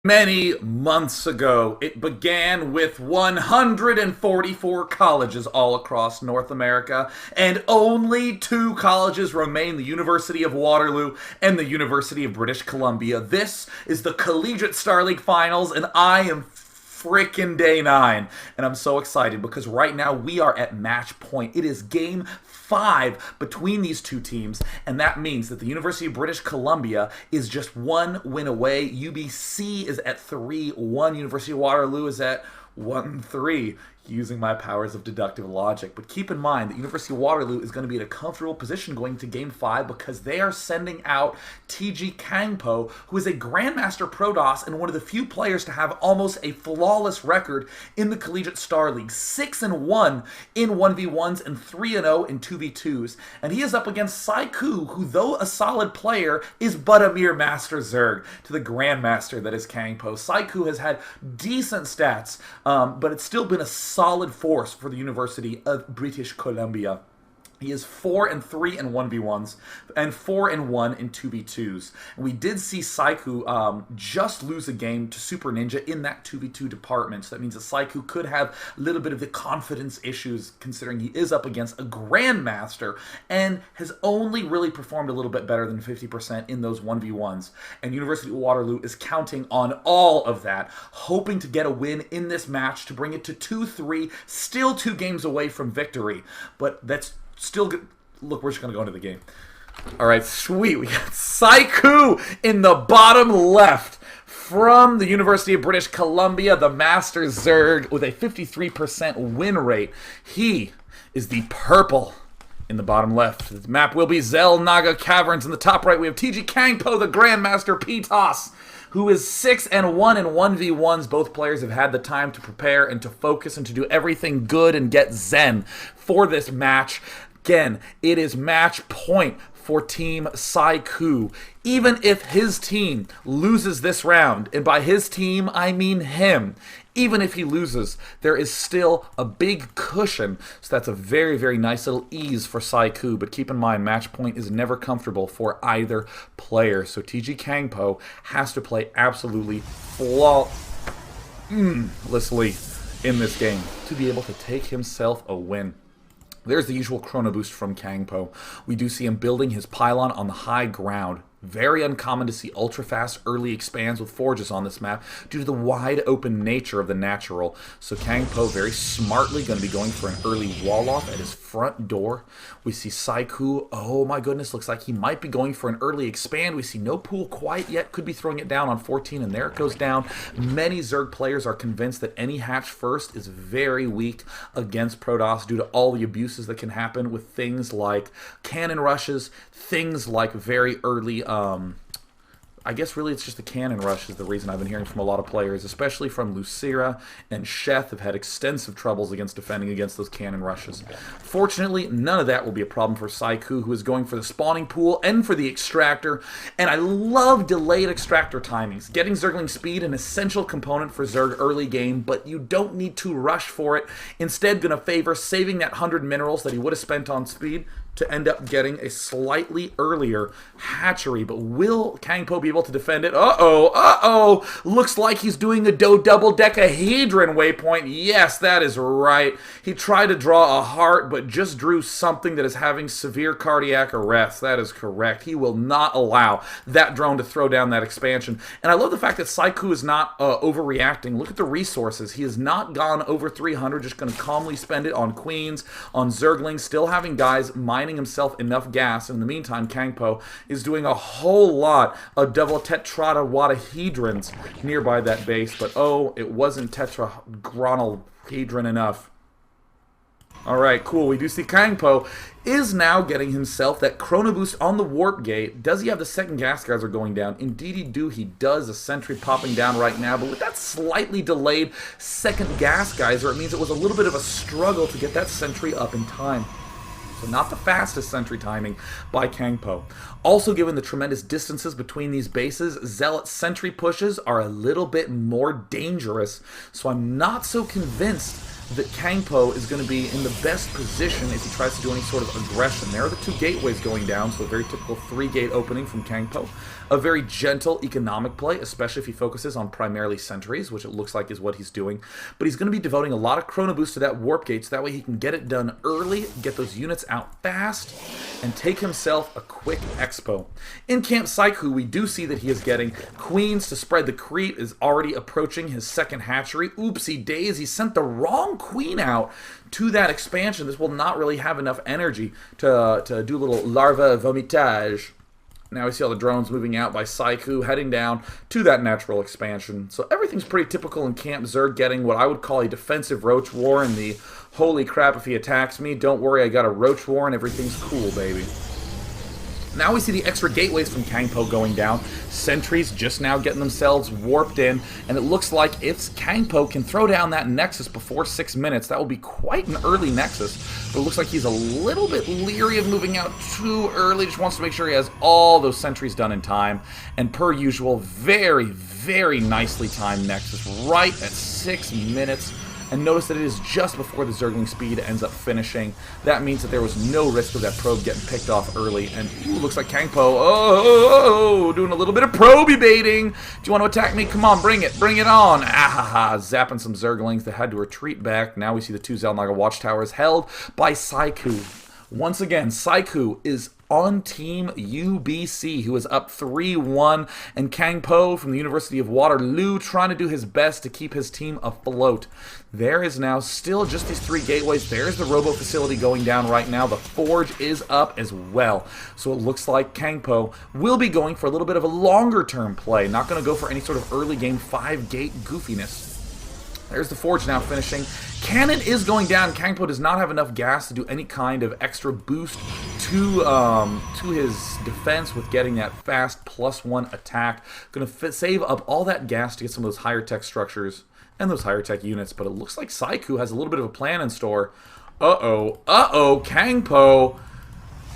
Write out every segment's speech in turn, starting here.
Many months ago, it began with 144 colleges all across North America, and only two colleges remain, the University of Waterloo and the University of British Columbia. This is the Collegiate Star League Finals, and I am freaking day 9. And I'm so excited because right now we are at match point. It is game 5 between these two teams, and that means that the University of British Columbia is just one win away. UBC is at 3-1. University of Waterloo is at 1-3, using my powers of deductive logic. But keep in mind that University of Waterloo is going to be in a comfortable position going to Game 5 because they are sending out tGKangpo, who is a Grandmaster Protoss and one of the few players to have almost a flawless record in the Collegiate Star League. 6-1 in 1v1s and 3-0 in 2v2s. And he is up against Saikou, who, though a solid player, is but a mere Master Zerg to the Grandmaster that is Kangpo. Saikou has had decent stats, but it's still been a solid force for the University of British Columbia. He is 4-3 in 1v1s and 4-1 in 2v2s. And we did see Saikou just lose a game to Super Ninja in that 2v2 department. So that means that Saikou could have a little bit of the confidence issues considering he is up against a Grandmaster and has only really performed a little bit better than 50% in those 1v1s. And University of Waterloo is counting on all of that, hoping to get a win in this match to bring it to 2-3, still 2 games away from victory. But that's still good. Look, we're just going to go into the game. All right, sweet. We got Saikou in the bottom left from the University of British Columbia, the Master Zerg, with a 53% win rate. He is the purple in the bottom left. The map will be Xel'Naga Caverns. In the top right, we have tGKangpo, the Grandmaster Pitos, who is 6-1 in 1v1s. Both players have had the time to prepare and to focus and to do everything good and get zen for this match. Again, it is match point for Team Saikou. Even if his team loses this round, and by his team, I mean him, even if he loses, there is still a big cushion. So that's a very, very nice little ease for Saikou. But keep in mind, match point is never comfortable for either player. So tGKangpo has to play absolutely flawlessly in this game to be able to take himself a win. There's the usual chrono boost from Kangpo. We do see him building his pylon on the high ground. Very uncommon to see ultra-fast early expands with forges on this map due to the wide open nature of the natural. So Kangpo very smartly going to be going for an early wall-off at his front door. We see Saikou, oh my goodness, looks like he might be going for an early expand. We see no pool quite yet, could be throwing it down on 14, and there it goes down. Many Zerg players are convinced that any hatch first is very weak against Protoss due to all the abuses that can happen with things like cannon rushes, things like very early I guess really it's just the cannon rush is the reason I've been hearing from a lot of players, especially from Lucira and Sheth have had extensive troubles against defending against those cannon rushes. Fortunately, none of that will be a problem for Saikou, who is going for the spawning pool and for the extractor. And I love delayed extractor timings. Getting Zergling speed an essential component for Zerg early game, but you don't need to rush for it. Instead, going to favor saving that 100 minerals that he would have spent on speed to end up getting a slightly earlier hatchery. But will Kangpo be able to defend it? Uh-oh. Looks like he's doing a double-decahedron waypoint. Yes, that is right. He tried to draw a heart, but just drew something that is having severe cardiac arrest. That is correct. He will not allow that drone to throw down that expansion. And I love the fact that Saikou is not overreacting. Look at the resources. He has not gone over 300, just going to calmly spend it on queens, on Zerglings, still having guys mining himself enough gas. In the meantime, Kangpo is doing a whole lot of double tetrahedrons nearby that base, but oh, it wasn't tetrahedron enough. Alright, cool. We do see Kangpo is now getting himself that chrono boost on the warp gate. Does he have the second gas geyser going down? Indeed he do. He does. A sentry popping down right now, but with that slightly delayed second gas geyser, it means it was a little bit of a struggle to get that sentry up in time. So not the fastest sentry timing by Kangpo. Also, given the tremendous distances between these bases, Zealot sentry pushes are a little bit more dangerous. So I'm not so convinced that Kangpo is going to be in the best position if he tries to do any sort of aggression. There are the 2 gateways going down, so a very typical 3-gate opening from Kangpo. A very gentle, economic play, especially if he focuses on primarily sentries, which it looks like is what he's doing. But he's going to be devoting a lot of Chrono Boost to that Warp Gate, so that way he can get it done early, get those units out fast, and take himself a quick expo. In Camp Saikou, we do see that he is getting queens to spread the creep, is already approaching his second hatchery. Oopsie daisy, sent the wrong queen out to that expansion. This will not really have enough energy to do a little larva vomitage. Now we see all the drones moving out by Saikou, heading down to that natural expansion. So everything's pretty typical in Camp Zerg, getting what I would call a defensive roach war in the holy crap if he attacks me, don't worry, I got a roach war and everything's cool, baby. Now we see the extra gateways from Kangpo going down. Sentries just now getting themselves warped in, and it looks like if Kangpo can throw down that Nexus before 6 minutes, that will be quite an early Nexus. But it looks like he's a little bit leery of moving out too early, just wants to make sure he has all those sentries done in time. And per usual, very, very nicely timed Nexus, right at 6 minutes. And notice that it is just before the Zergling speed ends up finishing. That means that there was no risk of that probe getting picked off early. And ooh, looks like Kangpo, doing a little bit of probey baiting. Do you want to attack me? Come on, bring it on. Ah, zapping some Zerglings that had to retreat back. Now we see the 2 Xel'Naga watchtowers held by Saikou. Once again, Saikou is on Team UBC, who is up 3-1, and Kangpo from the University of Waterloo trying to do his best to keep his team afloat. There is now still just these 3 gateways. There's the Robo facility going down right now. The Forge is up as well. So it looks like Kangpo will be going for a little bit of a longer term play. Not going to go for any sort of early game 5-gate goofiness. There's the Forge now finishing. Cannon is going down. Kangpo does not have enough gas to do any kind of extra boost to his defense with getting that fast +1 attack. Going to save up all that gas to get some of those higher tech structures and those higher tech units. But it looks like Saikou has a little bit of a plan in store. Kangpo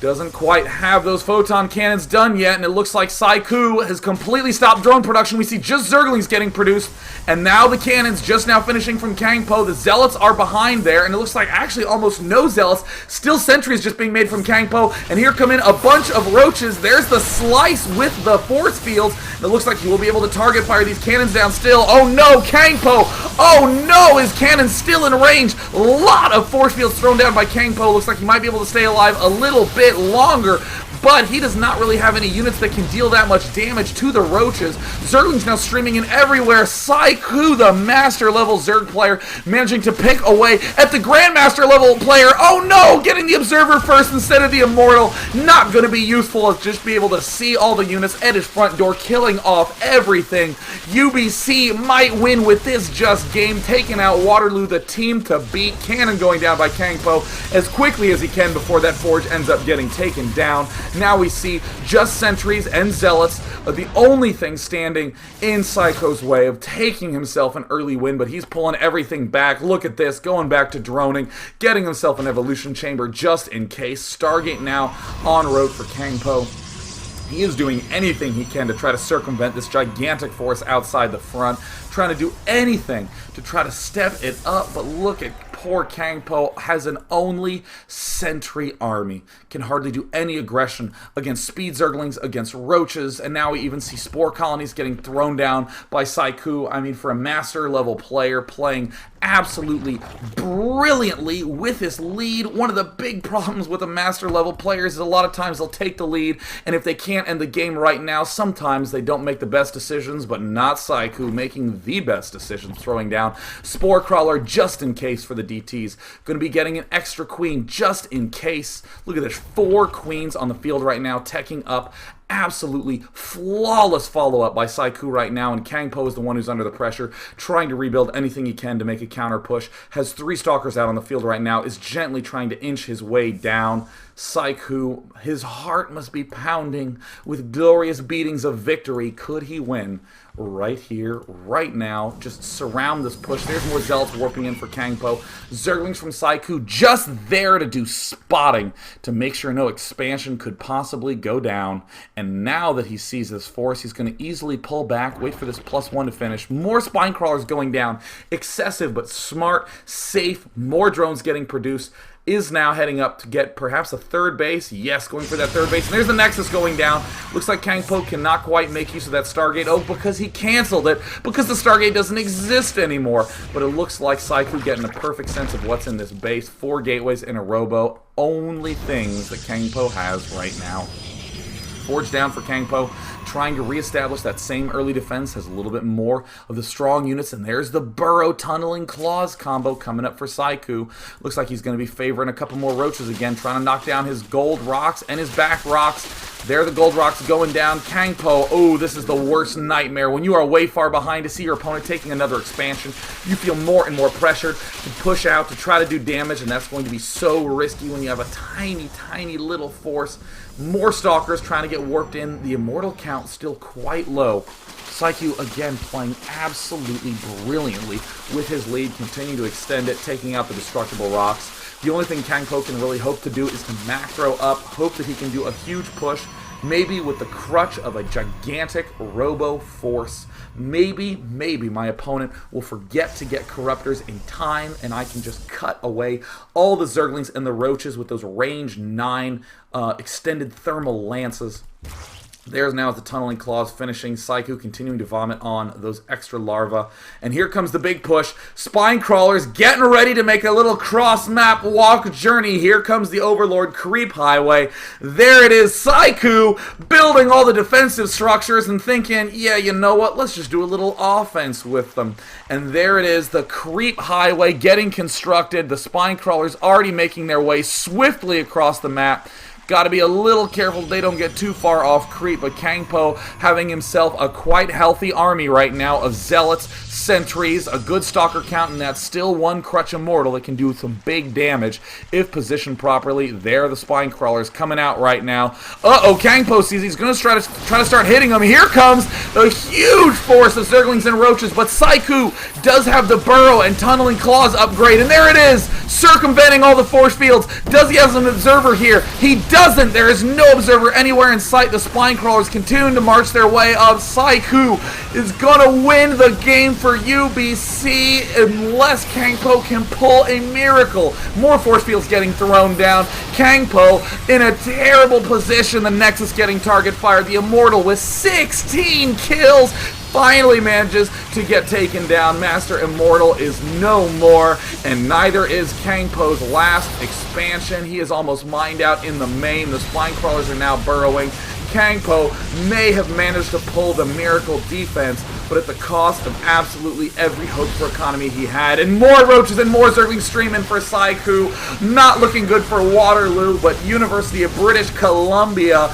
doesn't quite have those photon cannons done yet, and it looks like Saikou has completely stopped drone production. We see just Zerglings getting produced, and now the cannons just now finishing from Kangpo. The Zealots are behind there, and it looks like actually almost no Zealots. Still sentries just being made from Kangpo, and here come in a bunch of roaches. There's the slice with the force fields. It looks like he will be able to target fire these cannons down still. Oh no, Kangpo! Oh no, his cannon's still in range. A lot of force fields thrown down by Kangpo. Looks like he might be able to stay alive a little bit longer, but he does not really have any units that can deal that much damage to the roaches. Zerglings now streaming in everywhere. Saikou, the master level Zerg player, managing to pick away at the Grandmaster level player. Oh no, getting the Observer first instead of the Immortal. Not going to be useful. As just be able to see all the units at his front door, killing off everything. UBC might win with this just game, taking out Waterloo, the team to beat. Cannon going down by Kangpo as quickly as he can before that Forge ends up getting taken down. Now we see just sentries and zealots are the only thing standing in Saikou's way of taking himself an early win, but he's pulling everything back. Look at this, going back to droning, getting himself an evolution chamber just in case. Stargate now en route for Kangpo. He is doing anything he can to try to circumvent this gigantic force outside the front, trying to do anything to try to step it up, but look at poor Kangpo, has an only sentry army, can hardly do any aggression against speed Zerglings, against roaches, and now we even see spore colonies getting thrown down by Saikou. I mean, for a master level player playing absolutely brilliantly with his lead. One of the big problems with a master level player is a lot of times they'll take the lead, and if they can't end the game right now, sometimes they don't make the best decisions, but not Saikou, making the best decisions, throwing down Spore Crawler just in case for the DTs. Going to be getting an extra queen just in case. Look at this, 4 queens on the field right now, teching up. Absolutely flawless follow-up by Saikou right now, and Kangpo is the one who's under the pressure, trying to rebuild anything he can to make a counter push. Has 3 stalkers out on the field right now, is gently trying to inch his way down. Saikou, his heart must be pounding with glorious beatings of victory. Could he win right here, right now? Just surround this push. There's more Zealots warping in for Kangpo. Zerglings from Saikou just there to do spotting to make sure no expansion could possibly go down. And now that he sees this force, he's going to easily pull back, wait for this +1 to finish. More spine crawlers going down. Excessive but smart, safe, more drones getting produced. is now heading up to get perhaps a third base. Yes, going for that third base. And there's the Nexus going down. Looks like Kangpo cannot quite make use of that Stargate. Oh, because he canceled it. Because the Stargate doesn't exist anymore. But it looks like Saikou getting a perfect sense of what's in this base. 4 gateways in a robo. Only things that Kangpo has right now. Forge down for Kangpo, trying to reestablish that same early defense, has a little bit more of the strong units, and there's the Burrow Tunneling Claws combo coming up for Saikou. Looks like he's going to be favoring a couple more roaches again, trying to knock down his gold rocks and his back rocks. There the gold rocks going down. Kangpo, oh, this is the worst nightmare. When you are way far behind to see your opponent taking another expansion, you feel more and more pressured to push out, to try to do damage, and that's going to be so risky when you have a tiny, tiny little force. More Stalkers trying to get warped in. The Immortal count still quite low. Saikou again playing absolutely brilliantly with his lead, continuing to extend it, taking out the destructible rocks. The only thing Kangpo can really hope to do is to macro up, hope that he can do a huge push, maybe with the crutch of a gigantic Robo Force. Maybe my opponent will forget to get Corruptors in time, and I can just cut away all the Zerglings and the Roaches with those range 9 extended thermal lances. There's now the Tunneling Claws finishing. Saikou continuing to vomit on those extra larvae. And here comes the big push. Spine Crawlers getting ready to make a little cross-map walk journey. Here comes the Overlord Creep Highway. There it is. Saikou building all the defensive structures and thinking, yeah, you know what? Let's just do a little offense with them. And there it is. The Creep Highway getting constructed. The Spine Crawlers already making their way swiftly across the map. Got to be a little careful they don't get too far off creep, but Kangpo having himself a quite healthy army right now of Zealots, Sentries, a good Stalker count, and that's still 1 Crutch Immortal that can do some big damage if positioned properly. There are the Spine Crawlers coming out right now. Uh-oh, Kangpo sees he's going to try to start hitting them. Here comes a huge force of Zerglings and Roaches, but Saikou does have the Burrow and Tunneling Claws upgrade, and there it is, circumventing all the force fields. Does he have an observer here? He doesn't. There is no observer anywhere in sight. The Spine Crawlers continue to march their way up. Saikou is going to win the game for UBC unless Kangpo can pull a miracle. More force fields getting thrown down. Kangpo in a terrible position. The Nexus getting target fired. The Immortal with 16 kills finally manages to get taken down. Master Immortal is no more, and neither is Kangpo's last expansion. He is almost mined out in the main. The Spine Crawlers are now burrowing. Kangpo may have managed to pull the miracle defense, but at the cost of absolutely every hope for economy he had. And more Roaches and more Zerglings streaming for Saikou. Not looking good for Waterloo, but University of British Columbia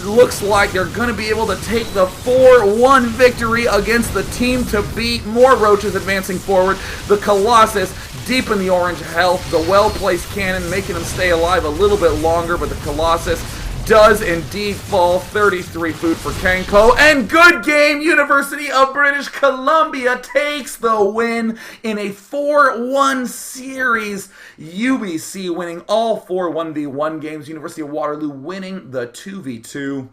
looks like they're going to be able to take the 4-1 victory against the team to beat. More Roaches advancing forward. The Colossus deep in the orange health. The well-placed cannon making them stay alive a little bit longer, but the Colossus does indeed fall. 33 food for Kangpo, and good game. University of British Columbia takes the win in a 4-1 series. UBC winning all 4 1v1 games. University of Waterloo winning the 2v2.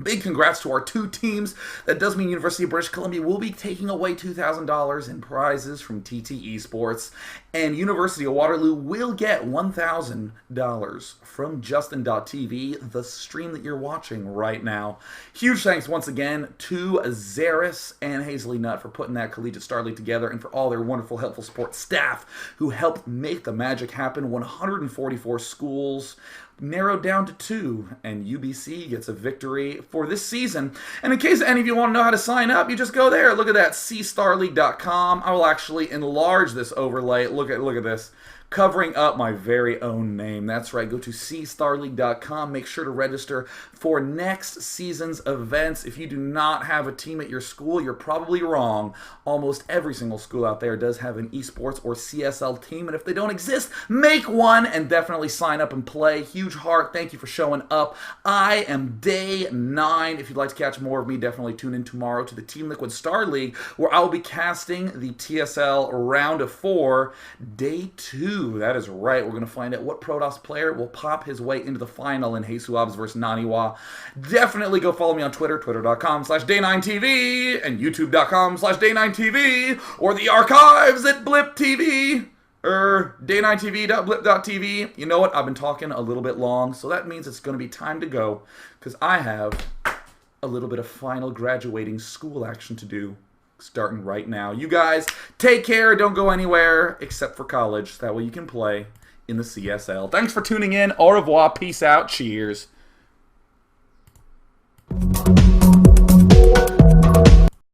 Big congrats to our 2 teams. That does mean University of British Columbia will be taking away $2,000 in prizes from TT Esports, and University of Waterloo will get $1,000 from Justin.tv, the stream that you're watching right now. Huge thanks once again to Zaris and Hazley Nutt for putting that Collegiate Star League together, and for all their wonderful, helpful support staff who helped make the magic happen. 144 schools narrowed down to 2, and UBC gets a victory for this season. And in case any of you want to know how to sign up, you just go there. Look at that, cstarleague.com. I will actually enlarge this overlay. Look at this. Covering up my very own name. That's right, go to cstarleague.com. Make sure to register for next season's events. If you do not have a team at your school, you're probably wrong. Almost every single school out there does have an esports or CSL team, and if they don't exist, make one and definitely sign up and play. Huge heart, thank you for showing up. I am day 9. If you'd like to catch more of me, definitely tune in tomorrow to the Team Liquid Star League, where I'll be casting the TSL Round of 4, Day 2. That is right. We're going to find out what Protoss player will pop his way into the final in Heisuabs versus Naniwa. Definitely go follow me on Twitter, twitter.com/day9tv, and youtube.com/day9tv, or the archives at Blip TV. day9tv.blip.tv. You know what? I've been talking a little bit long, so that means it's going to be time to go, because I have a little bit of final graduating school action to do, starting right now. You guys, take care. Don't go anywhere except for college. That way you can play in the CSL. Thanks for tuning in. Au revoir. Peace out. Cheers.